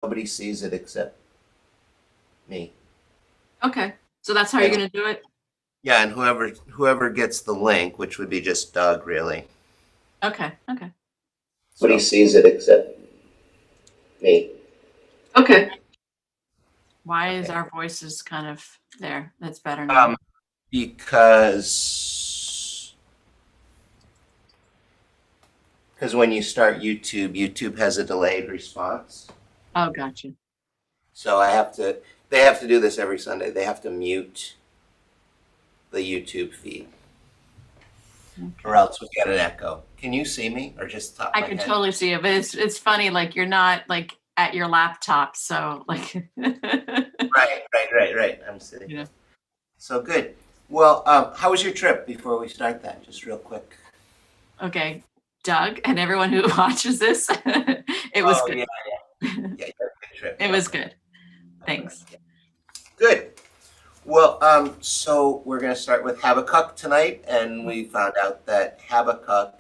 Nobody sees it except me. Okay. So that's how you're And going to do it? yeah, and whoever gets the link, which would be just Doug, really. Okay. Okay. Nobody sees it except me. Okay. Why is Okay. our voices kind of there? That's better now. Um, because when you start YouTube, YouTube has a delayed response. Oh, gotcha. So I have to. They have to do this every Sunday. They have to mute the YouTube feed, or Okay. else we get an echo. Can you see me, or just the top of I my can head? totally see it, but it's funny, like you're not like at your laptop, so like Right. I'm sitting you here. know. So good. Well, how was your trip before we start that? Just real quick. Okay, Doug, and everyone who watches this, it was Oh, good. yeah. Yeah, you had a good trip. It was Okay. good. Okay. Thanks. Yeah. Good. Well, so we're going to start with Habakkuk tonight, and we found out that Habakkuk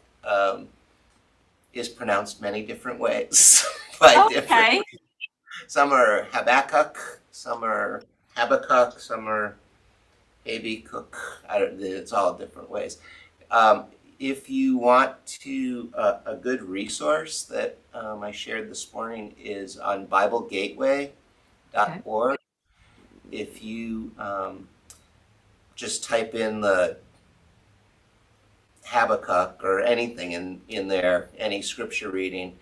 is pronounced many different ways by different. Okay. Some are Habakkuk, some are Habakkuk, some are Habakkuk. I don't. It's all different ways. Um, if you want to, a good resource that I shared this morning is on Okay. BibleGateway.org. If you just type in the Habakkuk or anything in there, any scripture reading,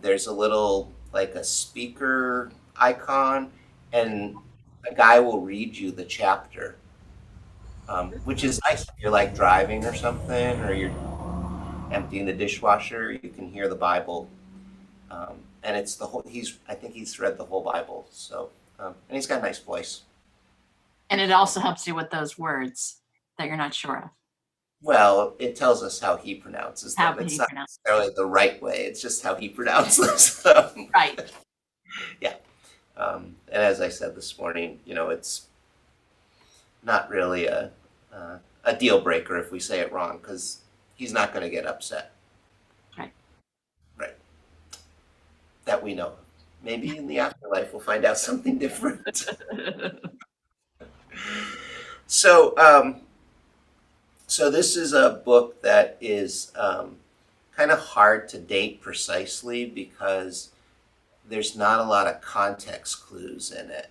there's a little like a speaker icon, and a guy will read you the chapter, which is nice if you're like driving or something, or you're emptying the dishwasher. You can hear the Bible, and it's the whole. I think he's read the whole Bible, so and he's got a nice voice. And it also helps you with those words that you're not sure of. Well, it tells us how he pronounces How them. can It's you not pronounce? necessarily the right way. It's just how he pronounces them. Right. Yeah. And as I said this morning, it's not really a deal breaker if we say it wrong, because he's not going to get upset. Right. Right. That we know of. Maybe in the afterlife we'll find out something different. So, so this is a book that is kind of hard to date precisely because there's not a lot of context clues in it.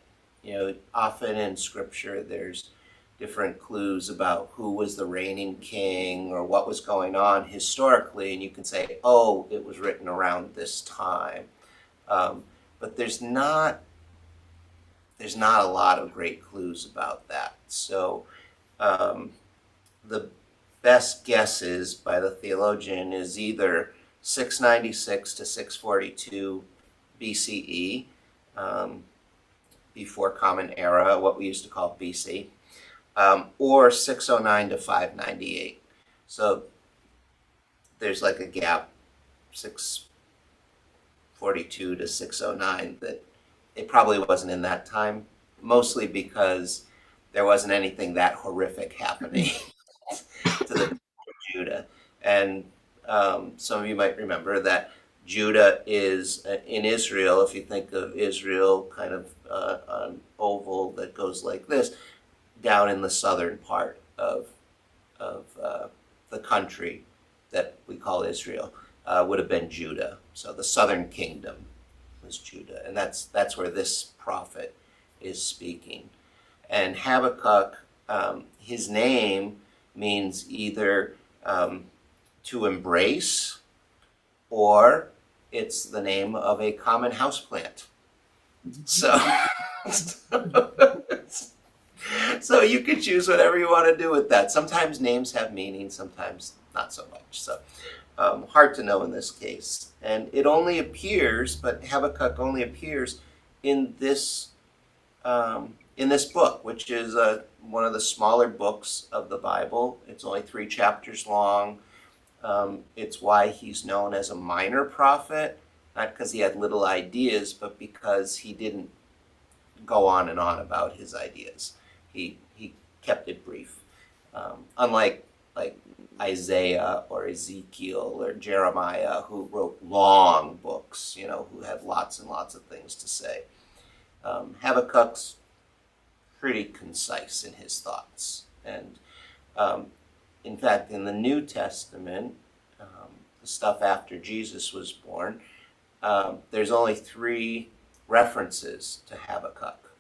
Often in scripture, there's different clues about who was the reigning king or what was going on historically, and you can say, oh, it was written around this time. But there's not a lot of great clues about that. So um, the best guesses by the theologian is either 696 to 642 BCE, before Common Era, what we used to call BC, or 609 to 598. So there's like a gap, 642 to 609, that it probably wasn't in that time, mostly because there wasn't anything that horrific happening to the Judah. And some of you might remember that Judah is in Israel. If you think of Israel, kind of an oval that goes like this, down in the southern part of the country that we call Israel, would have been Judah. So the southern kingdom was Judah, and that's where this prophet is speaking. And Habakkuk, his name means either to embrace, or it's the name of a common houseplant. So, so you can choose whatever you want to do with that. Sometimes names have meaning, sometimes not so much. So hard to know in this case. And it only appears, but Habakkuk only appears in this book, which is one of the smaller books of the Bible. It's only 3 chapters long. It's why he's known as a minor prophet, not because he had little ideas, but because he didn't go on and on about his ideas. He kept it brief. Unlike like Isaiah or Ezekiel or Jeremiah, who wrote long books, who had lots and lots of things to say. Habakkuk's pretty concise in his thoughts. And in fact, in the New Testament, the stuff after Jesus was born, there's only 3 references to Habakkuk.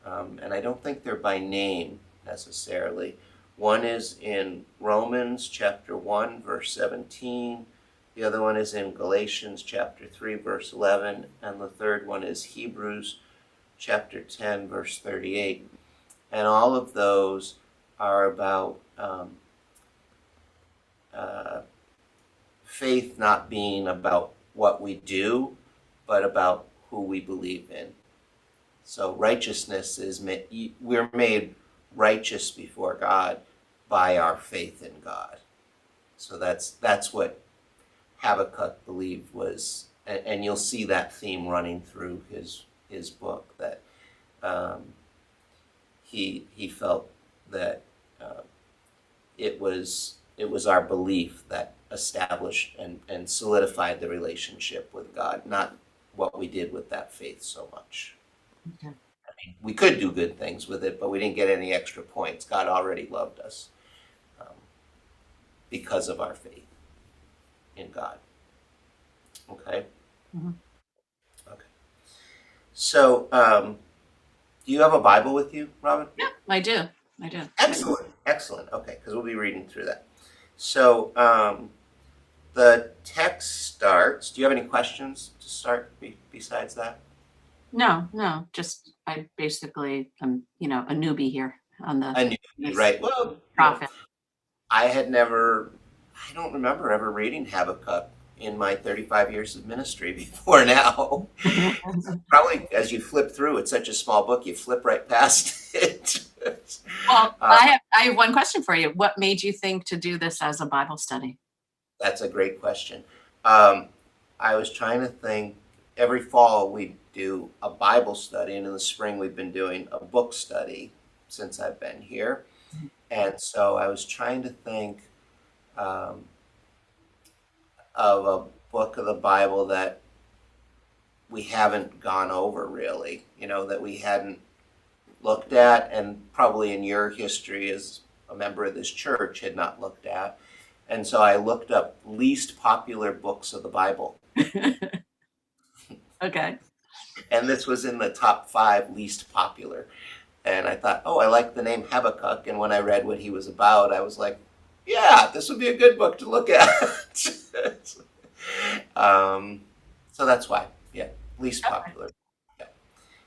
And I don't think they're by name necessarily. One is in Romans chapter 1, verse 17. The other one is in Galatians chapter 3, verse 11. And the third one is Hebrews chapter 10, verse 38. And all of those are about faith not being about what we do, but about who we believe in. So righteousness is, we're made righteous before God by our faith in God. So that's what Habakkuk believed was, and you'll see that theme running through his book, that he felt that it was our belief that established and solidified the relationship with God, not what we did with that faith so much. Okay. I mean, we could do good things with it, but we didn't get any extra points. God already loved us because of our faith in God. Okay? Mm-hmm. Okay. So, do you have a Bible with you, Robin? Yeah, I do. Excellent. Okay, because we'll be reading through that. So, the text starts. Do you have any questions to start besides that? No, just I basically am, a newbie here on the A newbie, right? Well, prophet. I don't remember ever reading Habakkuk in my 35 years of ministry before now. Probably as you flip through, it's such a small book, you flip right past it. Well, I have one question for you. What made you think to do this as a Bible study? That's a great question. I was trying to think, every fall we do a Bible study, and in the spring we've been doing a book study since I've been here. And so I was trying to think of a book of the Bible that we haven't gone over really, that we hadn't looked at, and probably in your history as a member of this church had not looked at. And so I looked up least popular books of the Bible. Okay. And this was in the top 5 least popular. And I thought, I like the name Habakkuk. And when I read what he was about, I was like, yeah, this would be a good book to look at. So that's why, least popular. Yeah.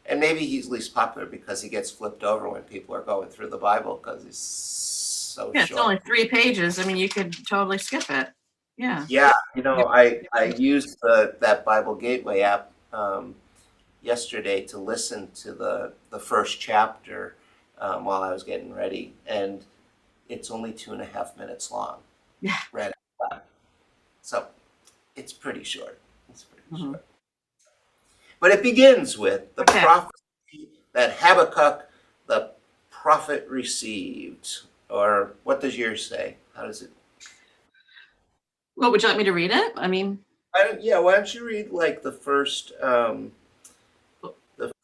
And maybe he's least popular because he gets flipped over when people are going through the Bible because he's so short. It's only 3 pages. I mean, you could totally skip it. Yeah. Yeah, I used that Bible Gateway app yesterday to listen to the first chapter while I was getting ready, and it's only 2.5 minutes long. Yeah. Right. So it's pretty short. Short. But it begins with the prophecy that Habakkuk the prophet received. Or what does yours say? How does it? Well, would you like me to read it? I mean, why don't you read like the first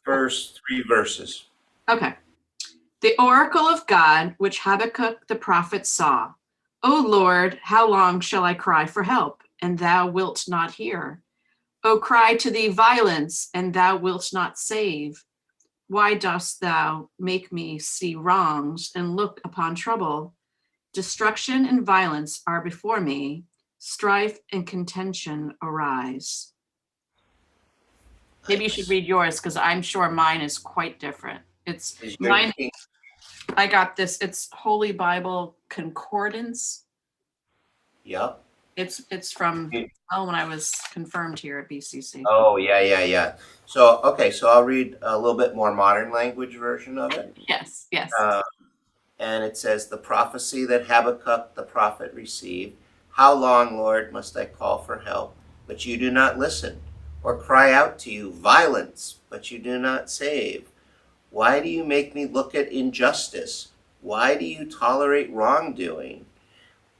3 verses? Okay. The oracle of God, which Habakkuk the prophet saw. O Lord, how long shall I cry for help, and thou wilt not hear? O cry to thee violence, and thou wilt not save. Why dost thou make me see wrongs and look upon trouble? Destruction and violence are before me. Strife and contention arise. Maybe you should read yours because I'm sure mine is quite different. It's mine. I got this. It's Holy Bible Concordance. Yep. It's from when I was confirmed here at BCC. Oh, yeah. So, okay, so I'll read a little bit more modern language version of it. Yes. And it says, the prophecy that Habakkuk the prophet received. How long, Lord, must I call for help, but you do not listen, or cry out to you violence, but you do not save? Why do you make me look at injustice? Why do you tolerate wrongdoing?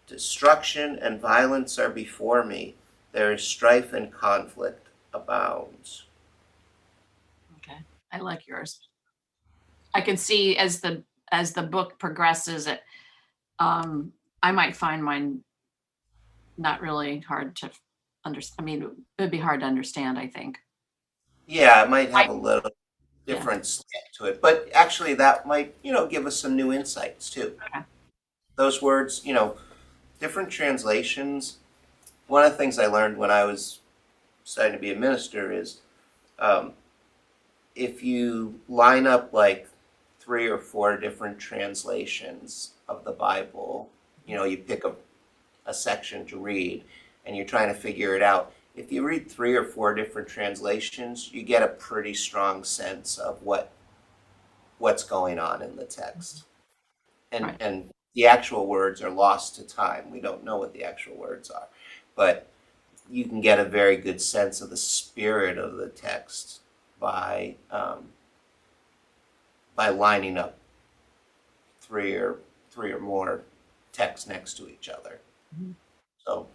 Destruction and violence are before me. There is strife and conflict abounds. Okay, I like yours. I can see as the book progresses, it I might find mine not really hard to understand. I mean, it'd be hard to understand, I think. Yeah, it might have I, a little yeah. different slant to it, but actually that might, give us some new insights too. Okay. Those words, different translations. One of the things I learned when I was starting to be a minister is um, if you line up like 3 or 4 different translations of the Bible, you pick a section to read and you're trying to figure it out. If you read 3 or 4 different translations, you get a pretty strong sense of what's going on in the text. And Right. and the actual words are lost to time. We don't know what the actual words are. But you can get a very good sense of the spirit of the text by lining up three or more texts next to each other. Mhm. So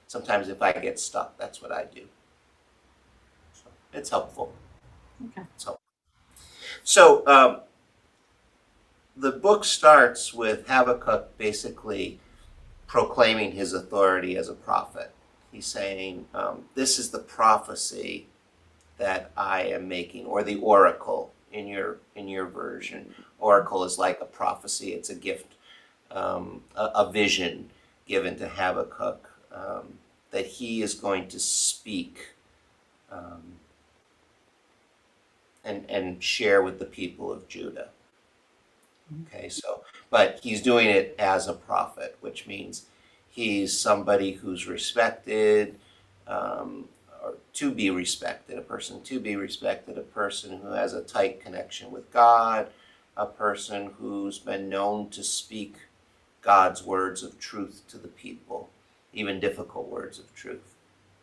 sometimes if I get stuck, that's what I do. So it's helpful. Okay. It's helpful. So the book starts with Habakkuk basically proclaiming his authority as a prophet. He's saying, this is the prophecy that I am making, or the oracle in your version. Oracle is like a prophecy. It's a gift, a vision given to Habakkuk that he is going to speak and share with the people of Judah. Okay, but he's doing it as a prophet, which means he's somebody who's respected, or to be respected, a person to be respected, a person who has a tight connection with God, a person who's been known to speak God's words of truth to the people, even difficult words of truth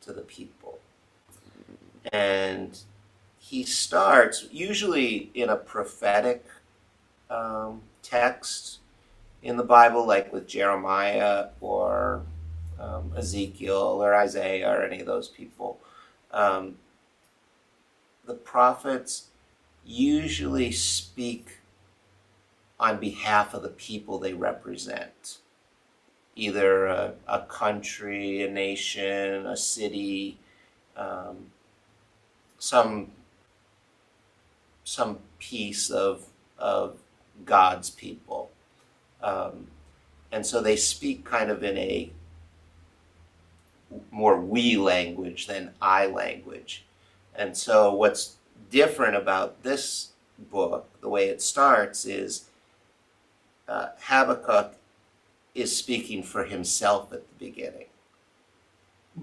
to the people. And he starts usually in a prophetic text in the Bible, like with Jeremiah or Ezekiel or Isaiah or any of those people. The prophets usually speak on behalf of the people they represent, either a country, a nation, a city, some piece of God's people. And so they speak kind of in a more we language than I language. And so what's different about this book, the way it starts, is Habakkuk is speaking for himself at the beginning.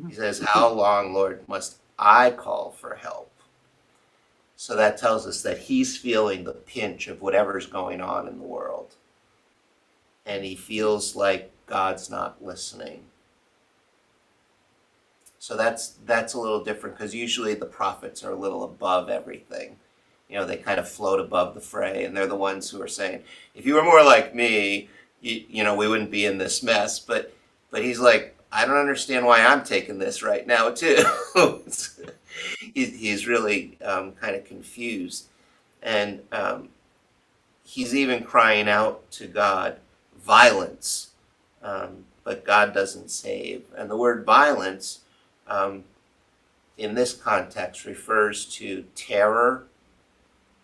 He says, "How long, Lord, must I call for help?" So that tells us that he's feeling the pinch of whatever's going on in the world. And he feels like God's not listening. So that's a little different, because usually the prophets are a little above everything. They kind of float above the fray, and they're the ones who are saying, if you were more like me, we wouldn't be in this mess. But he's like, I don't understand why I'm taking this right now too. He's really kind of confused. And he's even crying out to God, violence, but God doesn't save. And the word violence in this context refers to terror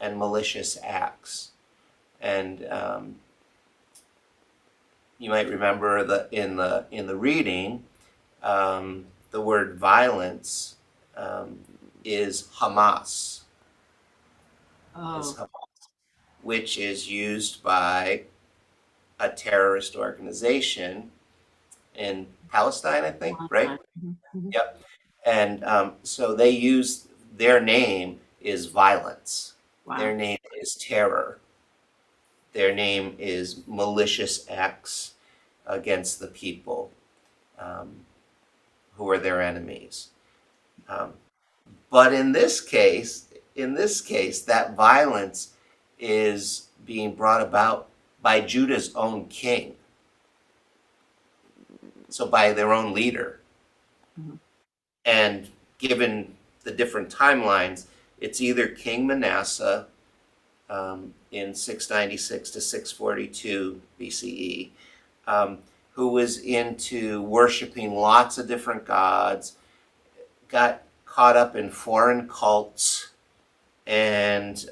and malicious acts. And you might remember that in the reading, the word violence is Hamas. Oh. Which is used by a terrorist organization in Palestine, I think, right? Mm-hmm. Yep. And so they use, their name is violence. Wow. Their name is terror. Their name is malicious acts against the people who are their enemies. But in this case, that violence is being brought about by Judah's own king. so by their own leader. Mhm. And given the different timelines, it's either King Manasseh in 696 to 642 BCE, who was into worshiping lots of different gods, got caught up in foreign cults, and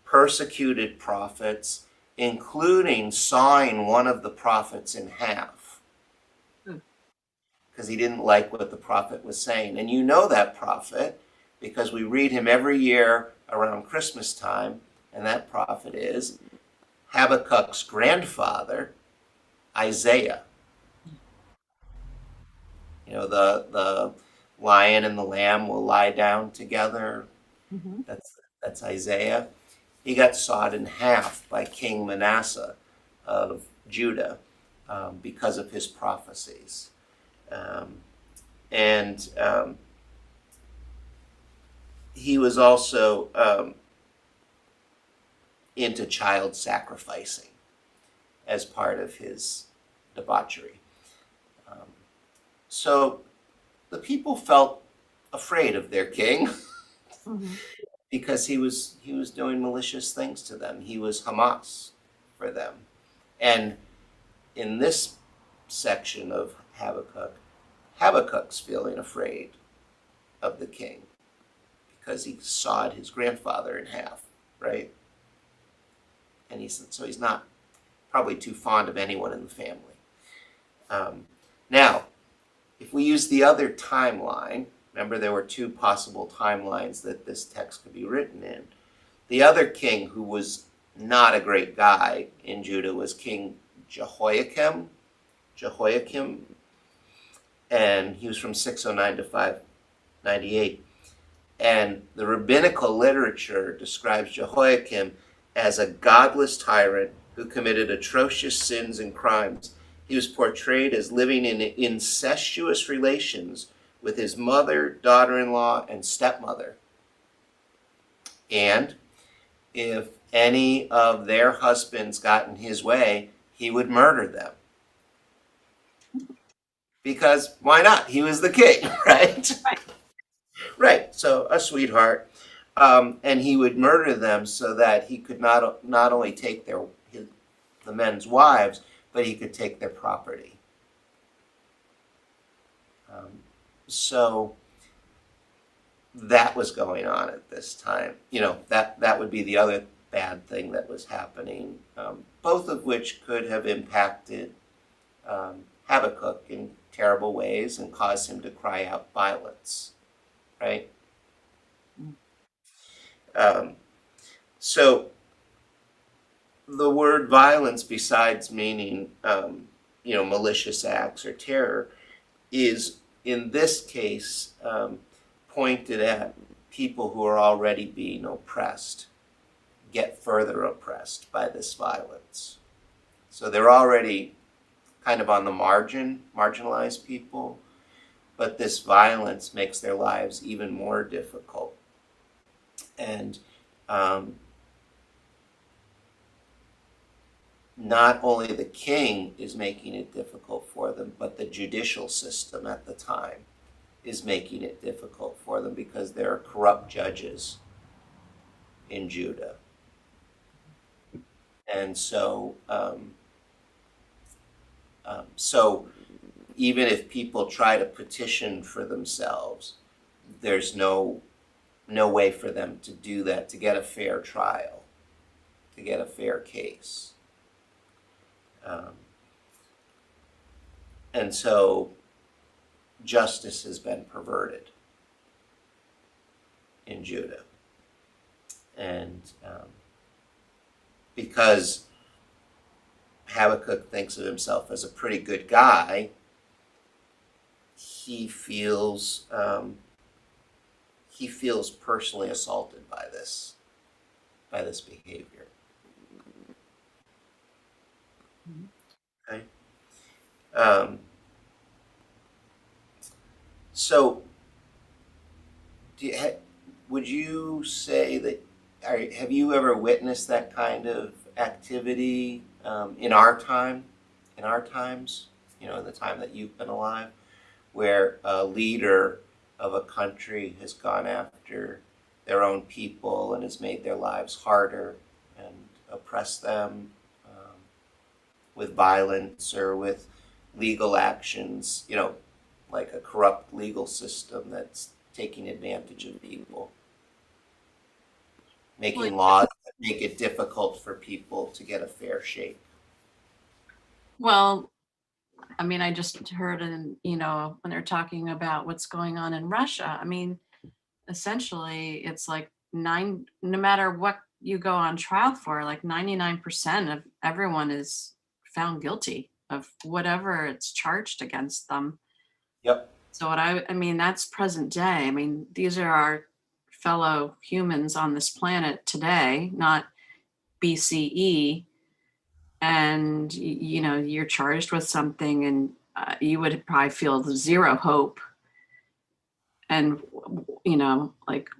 persecuted prophets, including sawing one of the prophets in half because he didn't like what the prophet was saying. And you know that prophet because we read him every year around Christmas time, and that prophet is Habbukuk's grandfather, Isaiah. You know, the lion and the lamb will lie down together. Mhm. That's Isaiah. He got sawed in half by King Manasseh of Judah because of his prophecies. And he was also into child sacrificing as part of his debauchery. So the people felt afraid of their king Mhm. because he was doing malicious things to them. He was Hamas for them. And in this section of Habakkuk, Habakkuk's feeling afraid of the king because he sawed his grandfather in half, right? And he's not probably too fond of anyone in the family. Now, if we use the other timeline, remember there were two possible timelines that this text could be written in. The other king who was not a great guy in Judah was King Jehoiakim, and he was from 609 to 598. And the rabbinical literature describes Jehoiakim as a godless tyrant who committed atrocious sins and crimes. He was portrayed as living in incestuous relations with his mother, daughter-in-law, and stepmother. And if any of their husbands got in his way, he would murder them. Because why not? He was the king, right? Right. So a sweetheart. And he would murder them so that he could not only take the men's wives, but he could take their property. So that was going on at this time. You know, that would be the other bad thing that was happening, both of which could have impacted Habakkuk in terrible ways and caused him to cry out violence, right? So the word violence, besides meaning, malicious acts or terror, is in this case pointed at people who are already being oppressed, get further oppressed by this violence. So they're already kind of on the marginalized people, but this violence makes their lives even more difficult. And not only the king is making it difficult for them, but the judicial system at the time is making it difficult for them because there are corrupt judges in Judah. And so, so even if people try to petition for themselves, there's no way for them to do that, to get a fair trial, to get a fair case. And so justice has been perverted in Judah. And because Habakkuk thinks of himself as a pretty good guy, he feels personally assaulted by this behavior. Okay. So, would you say that? Have you ever witnessed that kind of activity in our times? in the time that you've been alive, where a leader of a country has gone after their own people and has made their lives harder and oppressed them with violence or with legal actions, like a corrupt legal system that's taking advantage of people, making laws that make it difficult for people to get a fair shake. Well, I mean, I just heard, when they're talking about what's going on in Russia, I mean, essentially it's like no matter what you go on trial for, like 99% of everyone is found guilty of whatever it's charged against them. Yep. So I mean, that's present day. I mean, these are our fellow humans on this planet today, not BCE. And, you're charged with something, and you would probably feel zero hope. And, like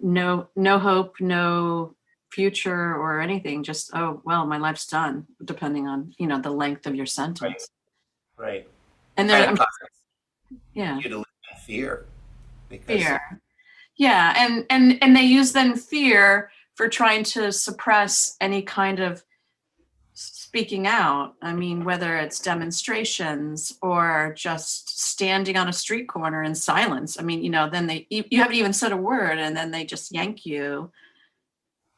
no hope, no future or anything. Just, oh, well, my life's done, depending on, the length of your sentence. Right. And then, Kind of yeah. you to live in fear. Because Fear. Yeah. And they use then fear for trying to suppress any kind of speaking out. I mean, whether it's demonstrations or just standing on a street corner in silence. I mean, then you haven't even said a word and then they just yank you.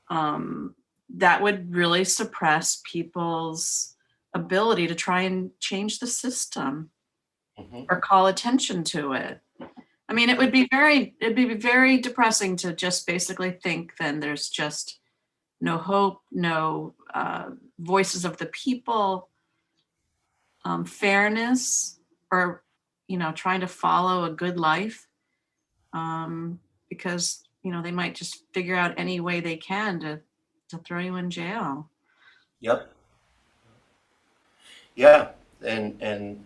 That would really suppress people's ability to try and change the system or call attention to it. I mean, it'd be very depressing to just basically think then there's just no hope, no voices of the people, fairness, or, trying to follow a good life, because, they might just figure out any way they can to throw you in jail. Yep. Yeah. And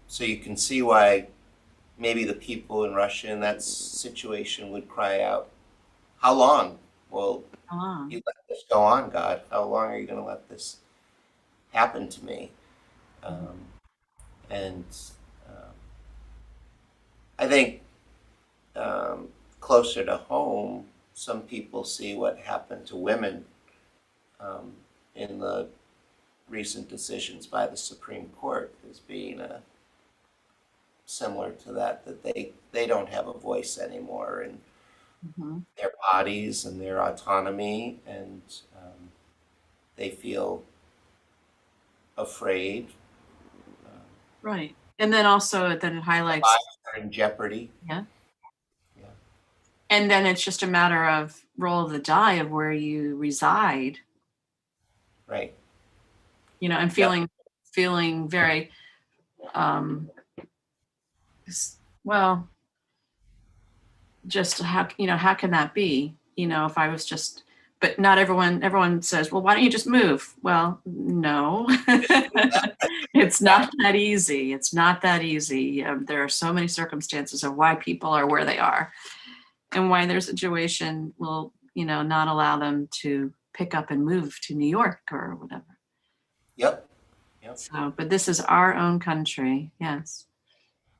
so you can see why maybe the people in Russia in that situation would cry out, how long? Well, you let this go on, God. How long are you going to let this happen to me? And I think closer to home, some people see what happened to women in the recent decisions by the Supreme Court as being similar to that they don't have a voice anymore in their bodies and their autonomy, and they feel afraid. Right. And then also then it highlights lives are in jeopardy. Yeah. And then it's just a matter of roll of the die of where you reside. Right. And feeling very well, just how can that be? If I was just, but not everyone says, well, why don't you just move? Well, no, it's not that easy. It's not that easy. There are so many circumstances of why people are where they are and why their situation will, not allow them to pick up and move to New York or whatever. Yep. So, but this is our own country. Yes.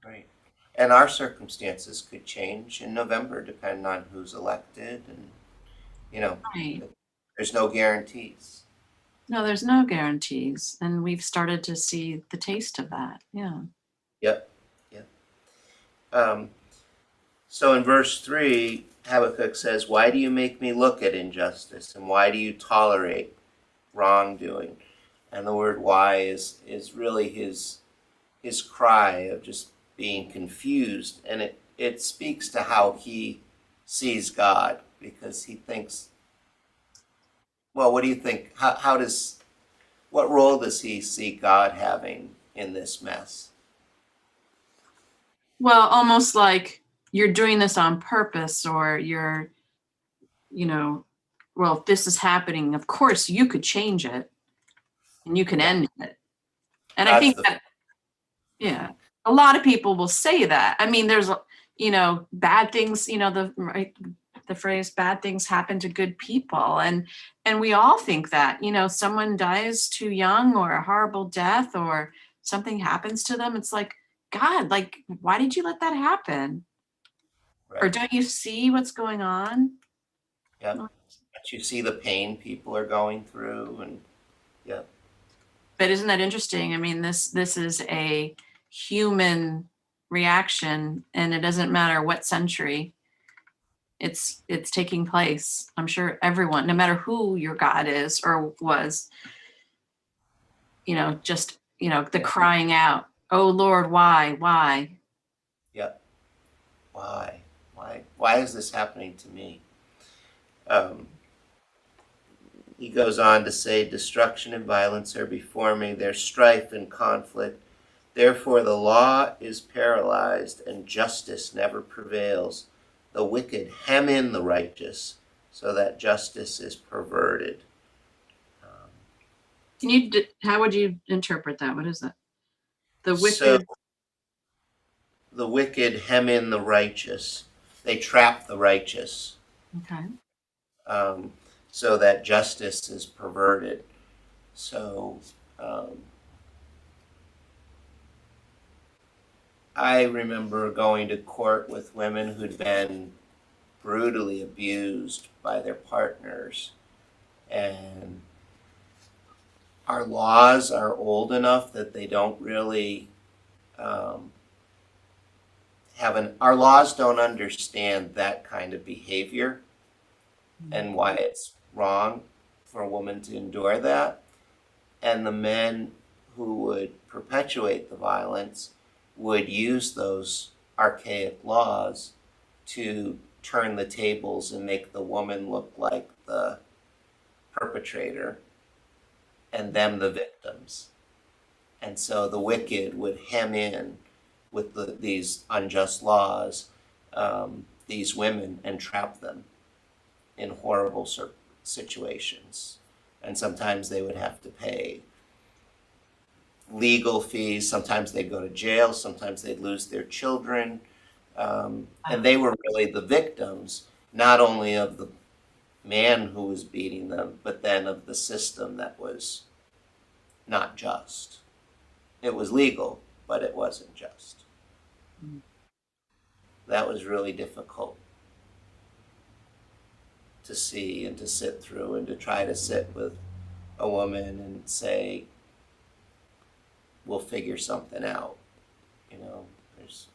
Right. And our circumstances could change in November depending on who's elected, and Right. there's no guarantees. No, there's no guarantees, and we've started to see the taste of that. Yeah. Yep. So in verse 3, Habakkuk says, why do you make me look at injustice, and why do you tolerate wrongdoing? And the word why is really his cry of just being confused, and it speaks to how he sees God, because he thinks, well, what do you think? What role does he see God having in this mess? Well, almost like you're doing this on purpose, or you're, well, if this is happening, of course you could change it and you can end it. And I think that, yeah, a lot of people will say that. I mean, there's, bad things, the phrase bad things happen to good people. And we all think that, someone dies too young or a horrible death or something happens to them. It's like, God, like, why did you let that happen? Or Right. don't you see what's going on? Yep. But you see the pain people are going through, and yeah. But isn't that interesting? I mean, this is a human reaction, and it doesn't matter what century it's taking place. I'm sure everyone, no matter who your God is or was, just the crying out, "Oh Lord, why?" Yep. Why? Why is this happening to me? Um, he goes on to say, destruction and violence are before me, there's strife and conflict. Therefore the law is paralyzed and justice never prevails. The wicked hem in the righteous so that justice is perverted. How would you interpret that? What is that? The So wicked. the wicked hem in the righteous. They trap the righteous. Okay. So that justice is perverted. So I remember going to court with women who'd been brutally abused by their partners, and our laws are old enough that they don't really our laws don't understand that kind of behavior and why it's wrong for a woman to endure that. And the men who would perpetuate the violence would use those archaic laws to turn the tables and make the woman look like the perpetrator and them the victims. And so the wicked would hem in with these unjust laws, these women, and trap them in horrible situations. And sometimes they would have to pay legal fees. Sometimes they'd go to jail. Sometimes they'd lose their children. And they were really the victims, not only of the man who was beating them, but then of the system that was not just. It was legal, but it wasn't just. That was really difficult to see and to sit through, and to try to sit with a woman and say, we'll figure something out. There's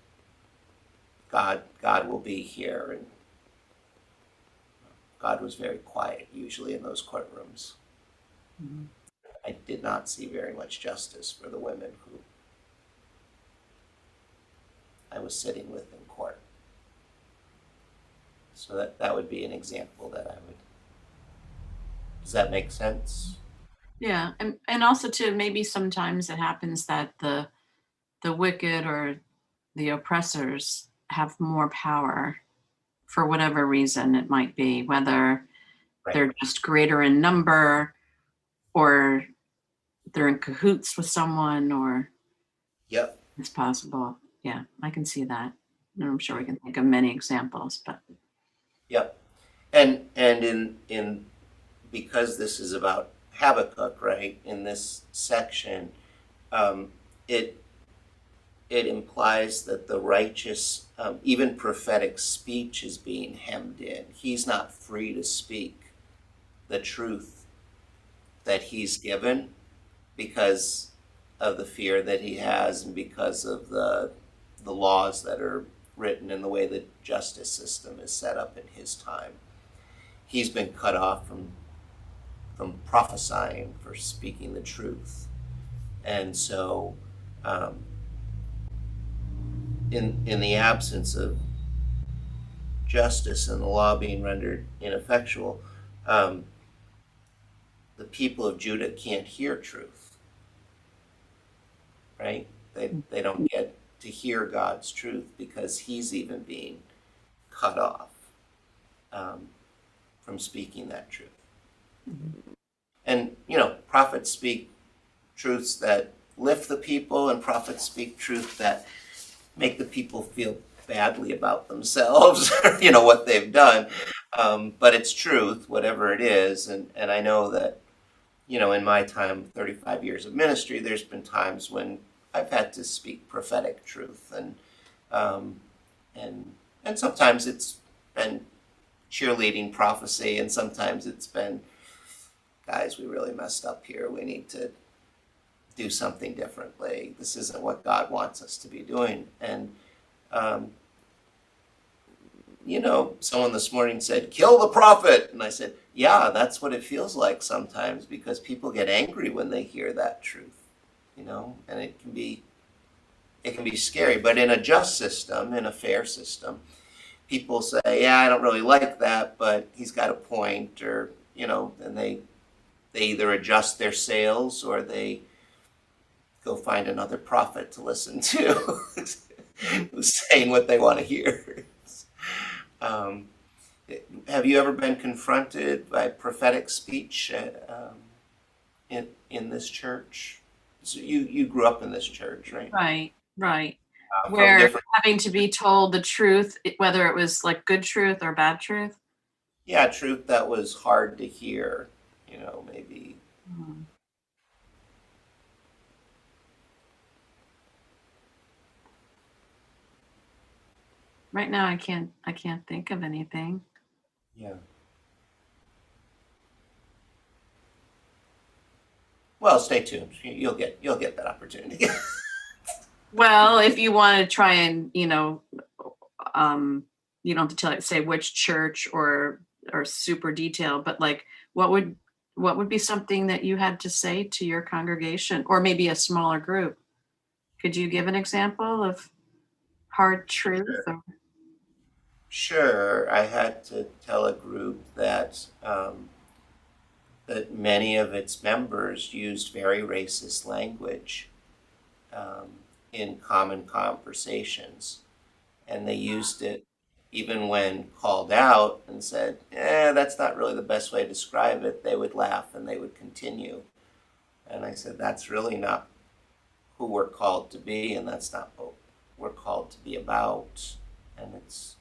God will be here. And God was very quiet usually in those courtrooms. Mm-hmm. I did not see very much justice for the women who I was sitting with in court. So that would be an example that I would. Does that make sense? Yeah, and also too, maybe sometimes it happens that the wicked or the oppressors have more power for whatever reason it might be, whether they're just greater in number or they're in cahoots with someone, or Yep. It's possible. Yeah, I can see that. And I'm sure we can think of many examples, but Yep. And in because this is about Habbukuk, right? In this section, it implies that the righteous, even prophetic speech, is being hemmed in. He's not free to speak the truth that he's given because of the fear that he has and because of the laws that are written and the way the justice system is set up in his time. He's been cut off from prophesying, for speaking the truth. And so in the absence of justice and the law being rendered ineffectual, the people of Judah can't hear truth, right? They don't get to hear God's truth because he's even being cut off from speaking that truth. Mm-hmm. And, prophets speak truths that lift the people, and prophets speak truth that make the people feel badly about themselves, or, what they've done. But it's truth, whatever it is. And I know that, in my time, 35 years of ministry, there's been times when I've had to speak prophetic truth. Um, and sometimes it's been cheerleading prophecy, and sometimes it's been, guys, we really messed up here. We need to do something differently. This isn't what God wants us to be doing. And, um, someone this morning said, kill the prophet. And I said, yeah, that's what it feels like sometimes, because people get angry when they hear that truth, and it can be scary. But in a just system, in a fair system, people say, yeah, I don't really like that, but he's got a point, or, and they either adjust their sails or they go find another prophet to listen to who's saying what they want to hear. Um, have you ever been confronted by prophetic speech in this church? So you grew up in this church, right? Right. From Where different, having to be told the truth, whether it was like good truth or bad truth. yeah, truth that was hard to hear, maybe. Mhm. Right now, I can't think of anything. Yeah. Well, stay tuned. You'll get that opportunity. Well, if you want to try and, you don't have to say which church or super detail, but like what would be something that you had to say to your congregation, or maybe a smaller group? Could you give an example of hard truth? Or, Sure, I had to tell a group that many of its members used very racist language um, in common conversations, and they used it even when called out and said, that's not really the best way to describe it. They would laugh and they would continue. And I said, that's really not who we're called to be, and that's not what we're called to be about. And it's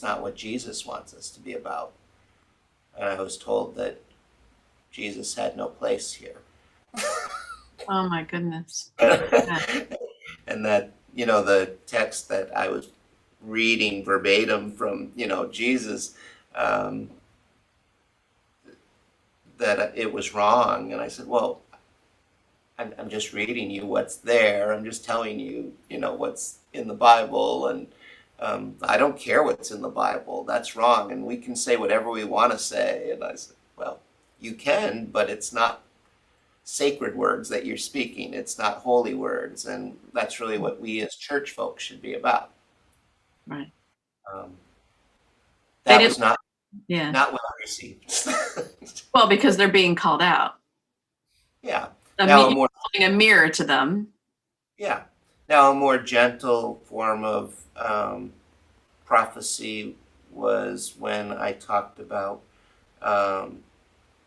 not what Jesus wants us to be about. And I was told that Jesus had no place here. oh my goodness. Yeah. And that, the text that I was reading verbatim from, Jesus, that it was wrong. And I said, well, I'm just reading you what's there. I'm just telling you, what's in the Bible. And I don't care what's in the Bible. That's wrong. And we can say whatever we want to say. And I said, well, you can, but it's not sacred words that you're speaking. It's not holy words. And that's really what we as church folks should be about. Right. Um, They that didn't, was not yeah. well received. Well, because they're being called out. Yeah. You're holding a mirror to them. Yeah. Now, a more gentle form of prophecy was when I talked about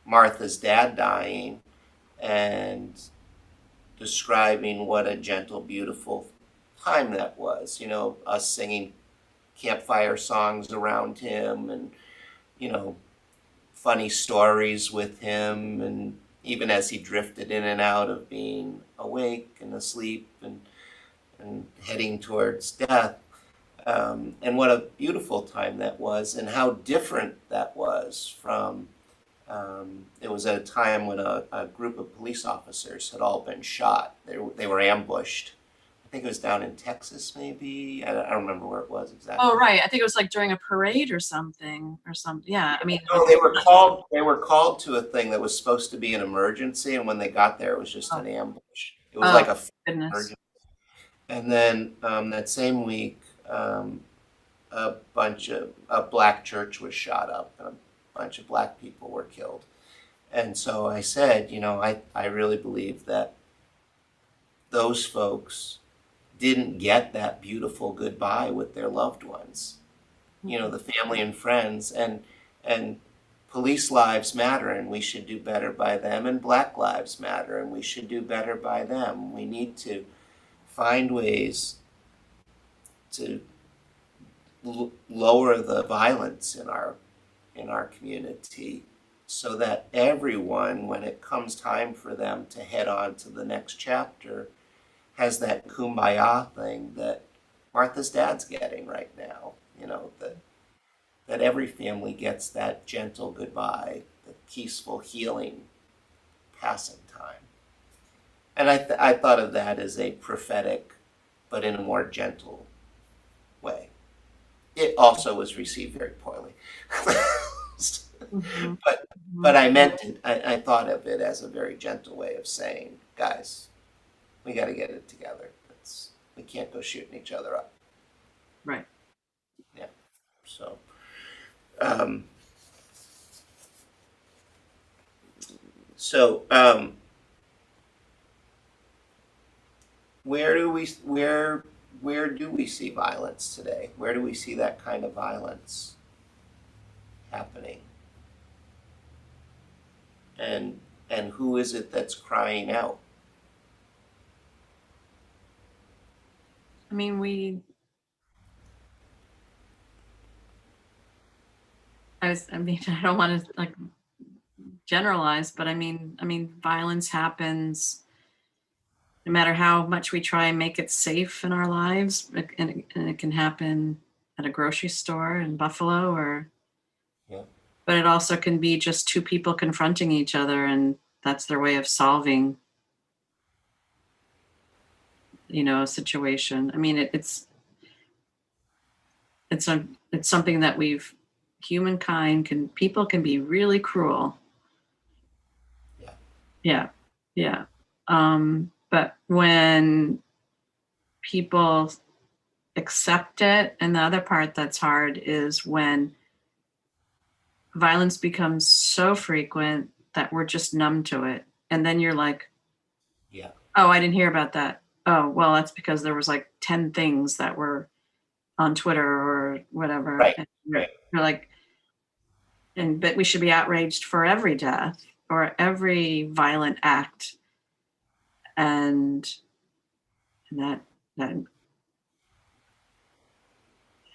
Martha's dad dying and describing what a gentle, beautiful time that was. Us singing campfire songs around him, and, funny stories with him, and even as he drifted in and out of being awake and asleep and heading towards death. And what a beautiful time that was, and how different that was from, it was at a time when a group of police officers had all been shot. They were ambushed. I think it was down in Texas, maybe. I don't remember where it was exactly. Oh, right. I think it was like during a parade or something. Yeah, I mean. No, they were called. They were called to a thing that was supposed to be an emergency, and when they got there, it was just an ambush. It was like a goodness. And then that same week, a black church was shot up, and a bunch of black people were killed. And so I said, I really believe that those folks didn't get that beautiful goodbye with their loved ones, the family and friends, and police lives matter, and we should do better by them, and black lives matter, and we should do better by them. We need to find ways to lower the violence in our community, so that everyone, when it comes time for them to head on to the next chapter, has that kumbaya thing that Martha's dad's getting right now. That every family gets that gentle goodbye, the peaceful healing passing time. And I thought of that as a prophetic, but in a more gentle way. It also was received very poorly. Mhm. But I meant it. I thought of it as a very gentle way of saying, guys, we got to get it together. We can't go shooting each other up. Right. Yeah. So, um, so where do we see violence today? Where do we see that kind of violence happening? And who is it that's crying out? I mean, I don't want to like generalize, but I mean, violence happens no matter how much we try and make it safe in our lives, and it can happen at a grocery store in Buffalo, Yeah. but it also can be just two people confronting each other, and that's their way of solving, a situation. I mean, it's something that people can be really cruel. Yeah. Yeah. Yeah. But when people accept it, and the other part that's hard is when violence becomes so frequent that we're just numb to it. And then you're like, Yeah. oh, I didn't hear about that. Oh, well, that's because there was like 10 things that were on Twitter or whatever. Right. And Right. you're like, but we should be outraged for every death or every violent act. And that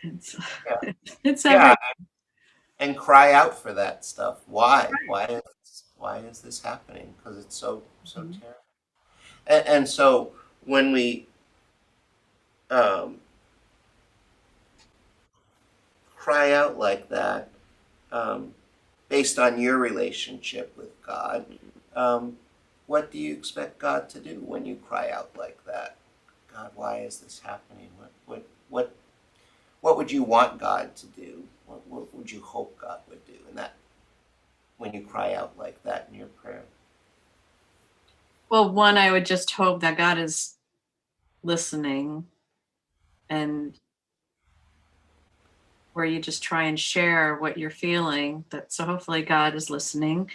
it's Yeah. it's Yeah. every And cry out for that stuff. Why? Why is this happening? Because it's so Mhm. terrible. And so when we um, cry out like that, um, based on your relationship with God, um, what do you expect God to do when you cry out like that? God, why is this happening? What would you want God to do? What would you hope God would do in that when you cry out like that in your prayer? Well, one, I would just hope that God is listening, and where you just try and share what you're feeling, that so hopefully God is listening,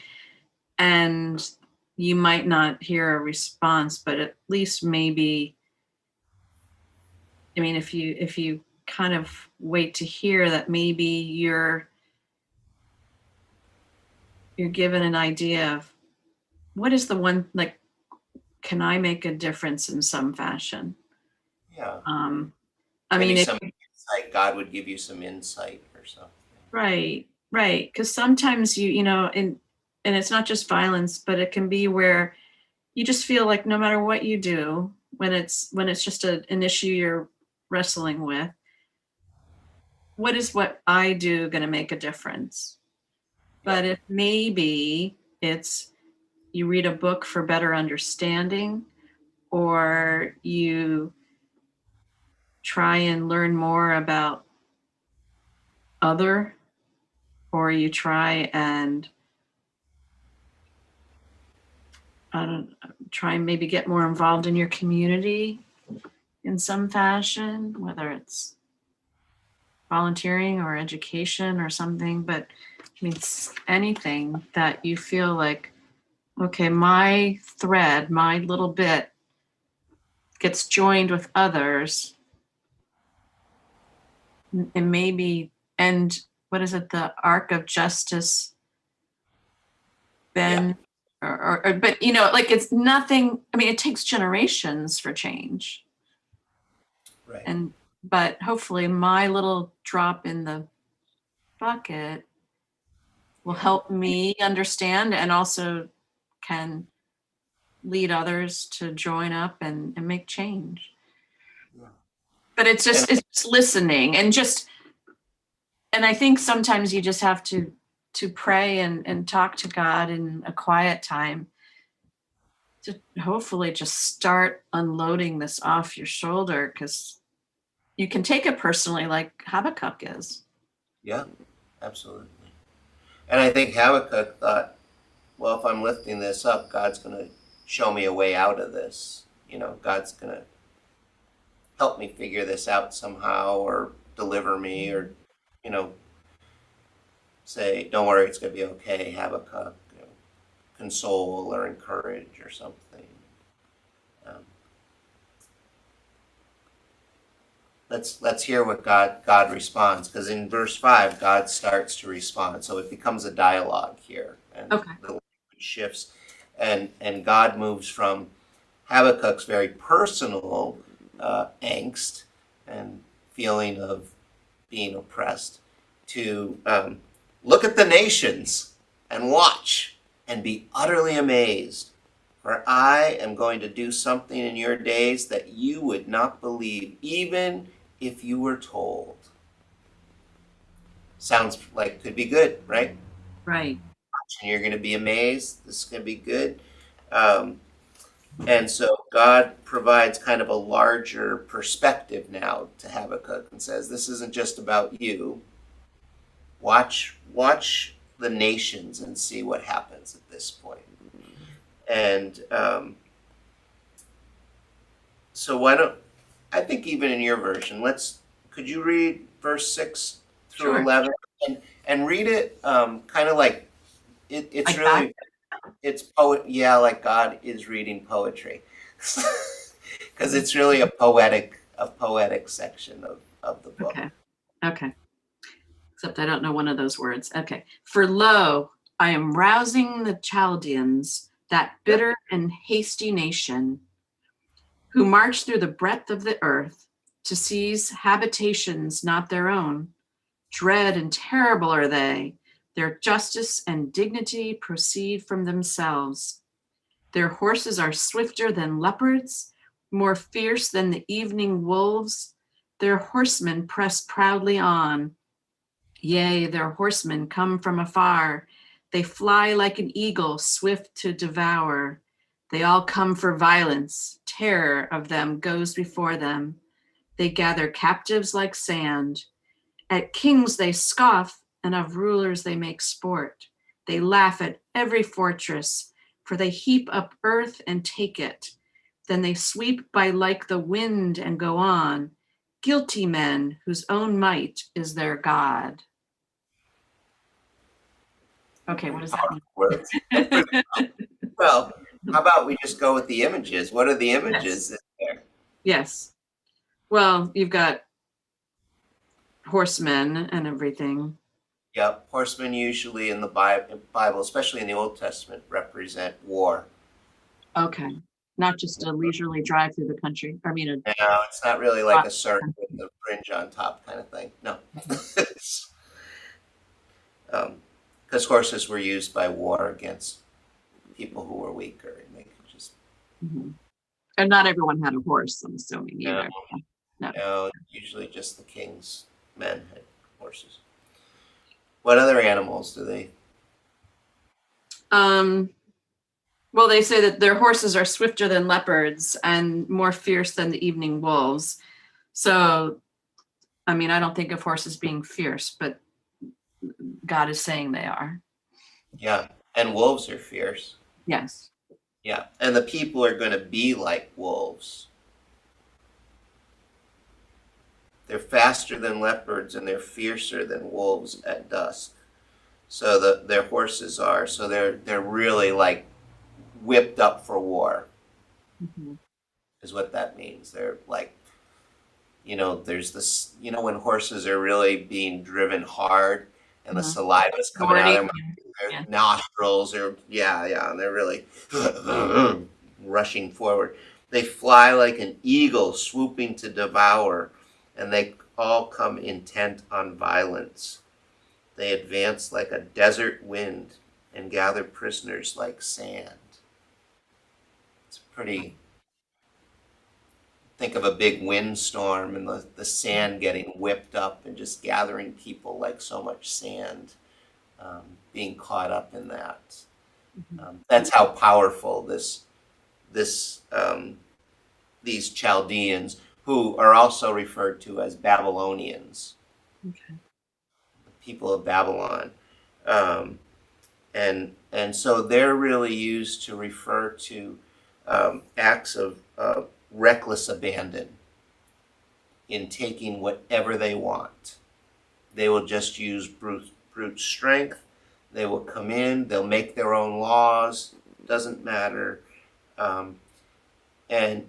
and you might not hear a response, but at least maybe, I mean, if you kind of wait to hear that, maybe you're given an idea of what is the one, like, can I make a difference in some fashion? Yeah. um I Maybe mean, some insight. God would give you some insight or something. right, right. Because sometimes and it's not just violence, but it can be where you just feel like no matter what you do, when it's just an issue you're wrestling with, what I do going to make a difference? Yeah. But if maybe it's you read a book for better understanding, or you try and learn more about other, or you try and I don't try and maybe get more involved in your community in some fashion, whether it's volunteering or education or something. But I mean, anything that you feel like, okay, my thread, my little bit gets joined with others, and maybe, and what is it, the arc of justice, Yeah. then, but like it's nothing. I mean, it takes generations for change. Right. And but hopefully my little drop in the bucket will help me understand and also can lead others to join up and make change. Yeah. But it's And just listening and I think sometimes you just have to pray and talk to God in a quiet time to hopefully just start unloading this off your shoulder, because you can take it personally like Habakkuk is. yeah, absolutely. And I think Habakkuk thought, well, if I'm lifting this up, God's going to show me a way out of this. God's going to help me figure this out somehow, or deliver me, or, you know, say, don't worry, it's going to be okay, Habakkuk, console or encourage or something. Um, let's hear what God responds, because in verse 5, God starts to respond. So it becomes a dialogue here, and Okay. the language shifts, and God moves from Habakkuk's very personal angst and feeling of being oppressed to look at the nations and watch and be utterly amazed. For I am going to do something in your days that you would not believe, even if you were told. Sounds like could be good, right? Right. And you're going to be amazed. This is going to be good. And so God provides kind of a larger perspective now to Habakkuk and says, this isn't just about you. Watch the nations and see what happens at this point. And so why don't, I think even in your version, could you read verse 6 through Sure. 11 and read it kind of like it's Like really that? it's poet, yeah, like God is reading poetry. Because it's really a poetic section of the book. Okay. Except I don't know one of those words. Okay. For lo, I am rousing the Chaldeans, that bitter and hasty nation, who march through the breadth of the earth to seize habitations not their own. Dread and terrible are they. Their justice and dignity proceed from themselves. Their horses are swifter than leopards, more fierce than the evening wolves. Their horsemen press proudly on. Yea, their horsemen come from afar. They fly like an eagle, swift to devour. They all come for violence. Terror of them goes before them. They gather captives like sand. At kings they scoff, and of rulers they make sport. They laugh at every fortress, for they heap up earth and take it. Then they sweep by like the wind and go on. Guilty men whose own might is their God. Okay, what does that mean? Words. Well, how about we just go with the images? What are the images in there? Yes. Well, you've got horsemen and everything. Yep, horsemen usually in the Bible, especially in the Old Testament, represent war. Okay. Not just a leisurely drive through the country. I mean, No, it's not really like a circle with the fringe on top kind of thing. No. Because horses were used by war against people who were weaker, and they could just. Mm-hmm. And not everyone had a horse, I'm assuming, either. No, usually just the king's men had horses. What other animals do they? Well, they say that their horses are swifter than leopards and more fierce than the evening wolves. So, I mean, I don't think of horses being fierce, but God is saying they are. Yeah, and wolves are fierce. Yes. Yeah, and the people are going to be like wolves. They're faster than leopards and they're fiercer than wolves at dusk. So their horses are. So they're really like whipped up for war. Mm-hmm. Is what that means. They're like, there's this, when horses are really being driven hard and the saliva is coming out of their nostrils, and they're really rushing forward. They fly like an eagle swooping to devour, and they all come intent on violence. They advance like a desert wind and gather prisoners like sand. It's pretty. Think of a big windstorm and the sand getting whipped up and just gathering people like so much sand, being caught up in that. That's how powerful this these Chaldeans, who are also referred to as Babylonians, Okay. the people of Babylon, and so they're really used to refer to acts of reckless abandon in taking whatever they want. They will just use brute strength. They will come in. They'll make their own laws. Doesn't matter. And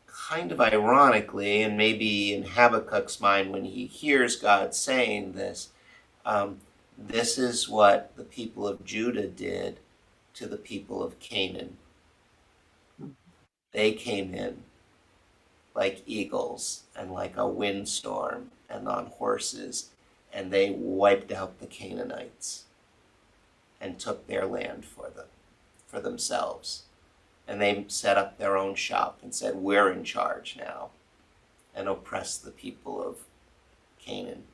kind of ironically, and maybe in Habakkuk's mind when he hears God saying this, this is what the people of Judah did to the people of Canaan. They came in like eagles and like a windstorm and on horses, and they wiped out the Canaanites and took their land for themselves. And they set up their own shop and said, we're in charge now, and oppressed the people of Canaan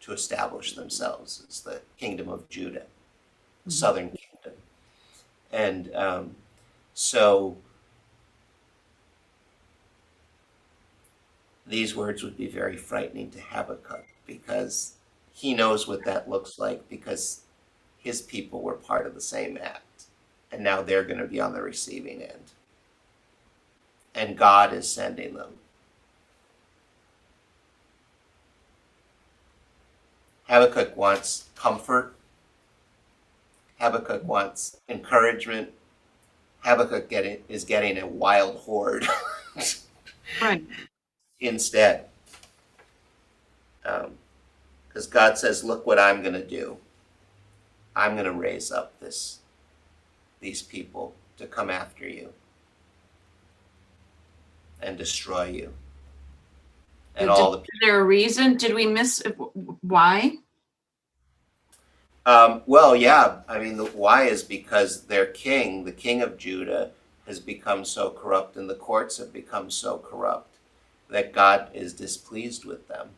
to establish themselves as the kingdom of Judah, the southern kingdom. And so these words would be very frightening to Habakkuk, because he knows what that looks like, because his people were part of the same act, and now they're going to be on the receiving end. And God is sending them. Habakkuk wants comfort. Habakkuk wants encouragement. Habakkuk is getting a wild horde Right. instead. Because God says, look what I'm going to do. I'm going to raise up these people to come after you and destroy you. And all the people. Is there a reason? Did we miss why? Well, yeah. I mean, why is because their king, the king of Judah, has become so corrupt, and the courts have become so corrupt that God is displeased with them.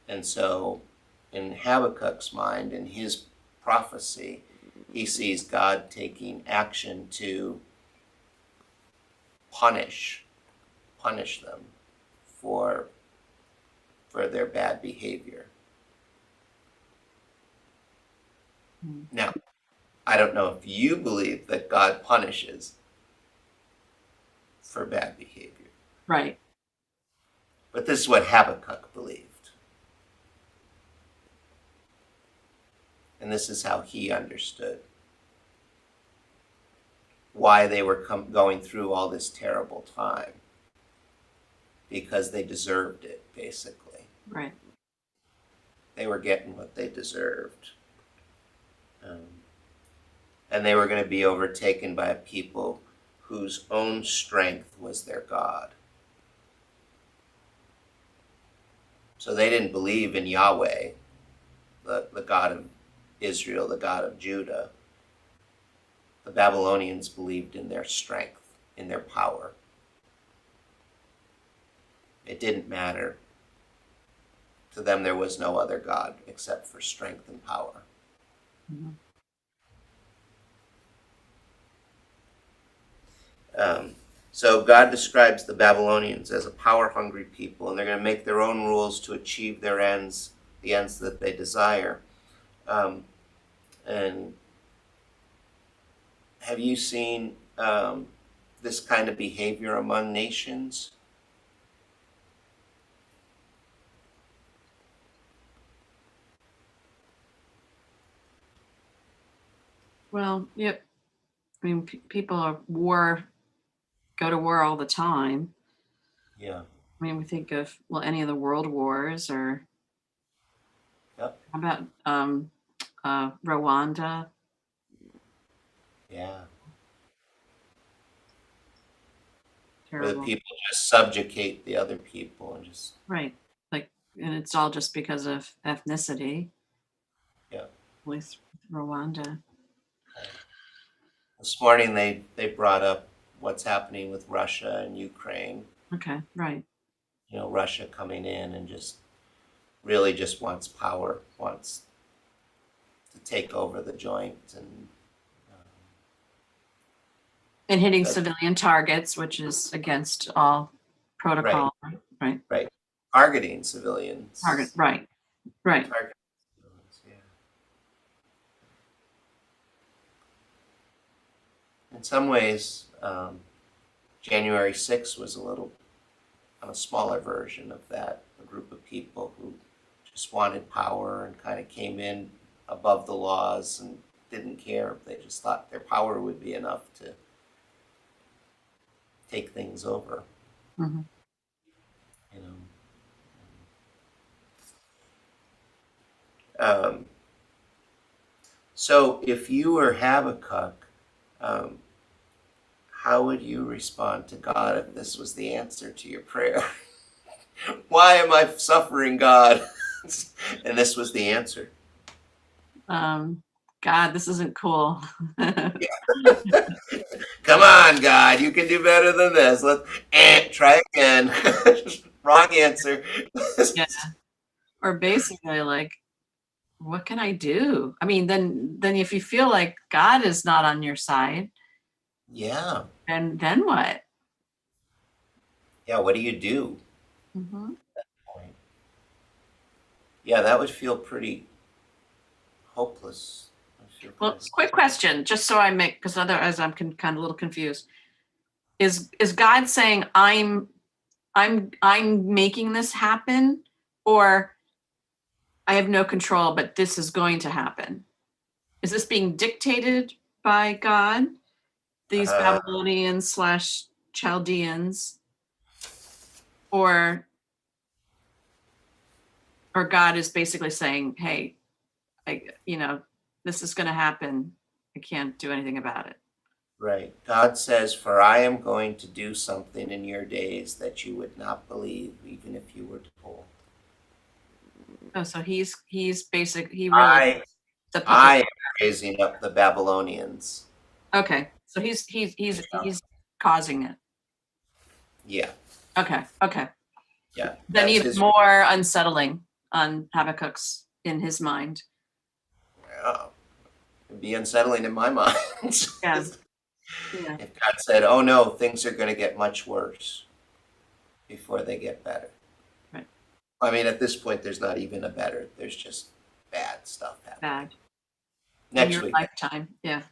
And so, in Habakkuk's mind, in his prophecy, he sees God taking action to punish them for their bad behavior. Now, I don't know if you believe that God punishes for bad behavior. Right. But this is what Habakkuk believed. And this is how he understood why they were going through all this terrible time. Because they deserved it, basically. Right. They were getting what they deserved. And they were going to be overtaken by a people whose own strength was their God. So they didn't believe in Yahweh, the God of Israel, the God of Judah. The Babylonians believed in their strength, in their power. It didn't matter. To them, there was no other God except for strength and power. Mm-hmm. So God describes the Babylonians as a power-hungry people, and they're going to make their own rules to achieve their ends, the ends that they desire. And have you seen this kind of behavior among nations? Well, yep. I mean, people are go to war all the time. Yeah. I mean, we think of, well, any of the world wars, or Yep. how about Rwanda? Yeah. where the Terrible. people just subjugate the other people and just, Right. Like, and it's all just because of ethnicity yeah. with Rwanda. This morning they brought up what's happening with Russia and Ukraine. Okay, right. Russia coming in and just really just wants power, wants to take over the joint, and And hitting that, civilian targets, which is against all protocol. Right. right, targeting civilians. Target. Right. Right. Targeting civilians, yeah. In some ways, January 6th was a smaller version of that. A group of people who just wanted power and kind of came in above the laws and didn't care. They just thought their power would be enough to take things over. Mm-hmm. You know. So if you were Habakkuk, how would you respond to God if this was the answer to your prayer? Why am I suffering, God? And this was the answer. God, this isn't cool. Come on, God, you can do better than this. Let's try again. Wrong answer. Yeah. Or basically like, what can I do? I mean, then if you feel like God is not on your side, Yeah. then what? Yeah, what do you do? Mm-hmm. Yeah, that would feel pretty hopeless. Well, quick question, just so I make, because otherwise I'm kind of a little confused. Is God saying I'm making this happen, or I have no control, but this is going to happen? Is this being dictated by God, these Babylonians / Chaldeans, or God is basically saying, hey, this is going to happen. I can't do anything about it. Right. God says, "For I am going to do something in your days that you would not believe, even if you were told." Oh, so he's basic. He really the puppet. I am raising up the Babylonians. Okay, so he's causing it. Yeah. Okay. Yeah. Then even more unsettling on Habakkuk's in his mind. Yeah. It'd be unsettling in my mind. Yeah. If God said, "Oh no, things are going to get much worse before they get better." Right. I mean, at this point, there's not even a better. There's just bad stuff happening. Bad. Next in your week. Lifetime. Yeah.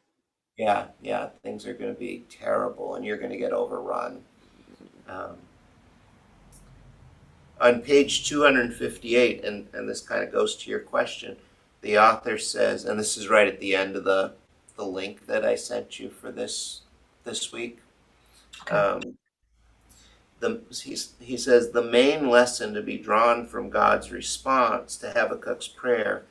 Yeah. Things are going to be terrible, and you're going to get overrun. On page 258, and this kind of goes to your question, the author says, and this is right at the end of the link that I sent you for this week. Okay. He says the main lesson to be drawn from God's response to Habakkuk's prayer